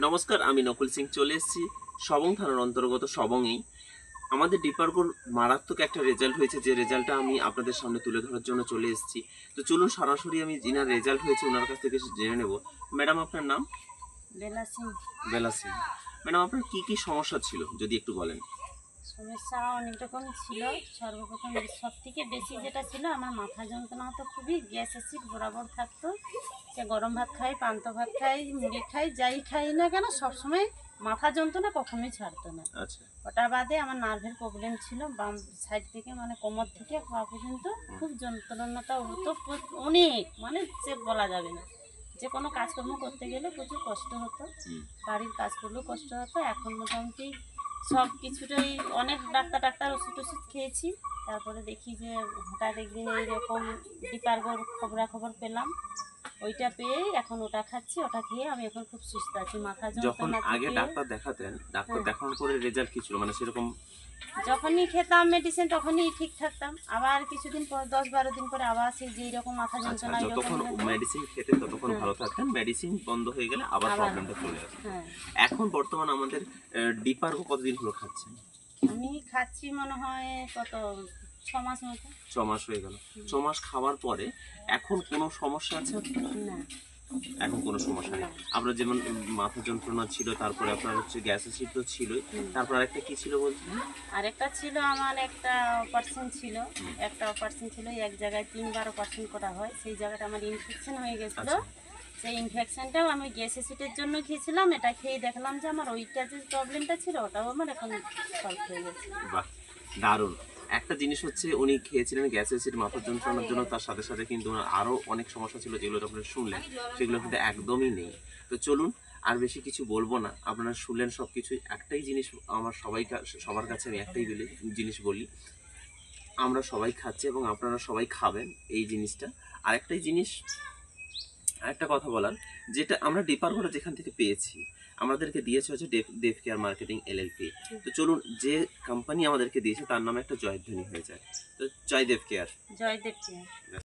নমস্কার, আমি নকুল সিং চলে এসেছি সবং থানার অন্তর্গত সবংয়েই। আমাদের ডিপার্কোর মারাত্মক একটা রেজাল্ট হয়েছে, যে রেজাল্টটা আমি আপনাদের সামনে তুলে ধরার জন্য চলে এসেছি। তো চলুন সরাসরি আমি যিনার রেজাল্ট হয়েছে ওনার কাছ থেকে জেনে নেব। ম্যাডাম, আপনার নাম? বেলা সিং। বেলা সিং। ম্যাডাম, আপনার কি কি সমস্যা ছিল যদি একটু বলেন? সমস্যা অনেক রকম ছিল। সর্বপ্রথম সব থেকে বেশি যেটা ছিল, আমার মাথা যন্ত্রণা হতো খুবই। গ্যাস অ্যাসিড বরাবর থাকতো। সে গরম ভাত খাই, পান্তা ভাত খাই, মুড়ি খাই, যাই খাই না কেন সবসময় মাথা যন্ত্রণা কখনোই ছাড়তো না। আচ্ছা। ওটা বাদে আমার নার্ভের প্রবলেম ছিল, বাম সাইড থেকে মানে কোমর থেকে পা পর্যন্ত খুব যন্ত্রণাটা হতো অনেক, মানে সে বলা যাবে না। যে কোনো কাজকর্ম করতে গেলে প্রচুর কষ্ট হতো, বাড়ির কাজ করলেও কষ্ট হতো। এখন মোটামুটি সব কিছুটাই অনেক ডাক্তার ওষুধ খেয়েছি। তারপরে দেখি যে হঠাৎ একদিন এইরকম ডিপার্কোর খবরাখবর পেলাম, ওইটা পেয়ে এখন ওটা খাচ্ছি। ওটা খেয়ে আমি এখন খুব সুস্থ আছি। মাথা যখন যন্ত্রণা আগে থেকে ডাক্তার দেখাতেন, ডাক্তার দেখানোর পরে রেজাল্ট কি ছিল, মানে সেরকম? যখনই খেতাম মেডিসিন তখনই ঠিক থাকতাম, আবার কিছুদিন পর 10-12 দিন পরে আবার সেই যেই রকম মাথা আচ্ছা, যন্ত্রণা যতক্ষণ এরকম। মেডিসিন খেতেন ততক্ষণ ভালো থাকতেন, মেডিসিন বন্ধ হয়ে গেলে আবার প্রবলেমটা চলে আসে। হ্যাঁ, এখন বর্তমান আমাদের ডিপার্কো কতদিন হলো খাচ্ছেন? আমি খাচ্ছি মনে হয় কত 6 মাস মতো। 6 মাস হয়ে গেল। 6 মাস খাওয়ার পরে এখন কোনো সমস্যা আছে? না, এখন কোনো সমস্যা নেই। আপনার যেমন মাথা যন্ত্রণা ছিল, তারপরে আপনার হচ্ছে গ্যাস অ্যাসিড তো ছিলই, তারপর আরেকটা কি ছিল বলছিলেন? আরেকটা ছিল, আমার একটা অপারেশন ছিল। এক জায়গায় 3বার অপারেশন করা হয়। সেই জায়গাটা আমার ইনফেকশন হয়ে গেছিলো। সেই ইনফেকশনটাও আমি গ্যাস অ্যাসিডের জন্য খেয়েছিলাম। এটা খেয়ে দেখলাম যে আমার ওইটা যে প্রবলেমটা ছিল ওটাও আমার এখন সলভ হয়ে গেছে। বাহ, দারুণ। একটা জিনিস হচ্ছে, উনি খেয়েছিলেন গ্যাস অ্যাসিড মাথার যন্ত্রণার জন্য, তার সাথে সাথে কিন্তু ওনার আরও অনেক সমস্যা ছিল যেগুলো আপনারা শুনলেন, সেগুলো কিন্তু একদমই নেই। তো চলুন, আর বেশি কিছু বলবো না, আপনারা শুনলেন সব কিছুই। একটাই জিনিস আমার সবার কাছে আমি একটাই জিনিস বলি, আমরা সবাই খাচ্ছি এবং আপনারা সবাই খাবেন এই জিনিসটা। আরেকটাই জিনিস, আরেকটা কথা বলার, যেটা আমরা ডিপার্কোটা যেখান থেকে পেয়েছি, আমাদেরকে দিয়েছে হচ্ছে দেব কেয়ার মার্কেটিং এলএলপি। তো চলুন, যে কোম্পানি আমাদেরকে দিয়েছে তার নামে একটা জয়ধ্বনি হয়ে যায়। তো জয় দেব কেয়ার। জয়দেব।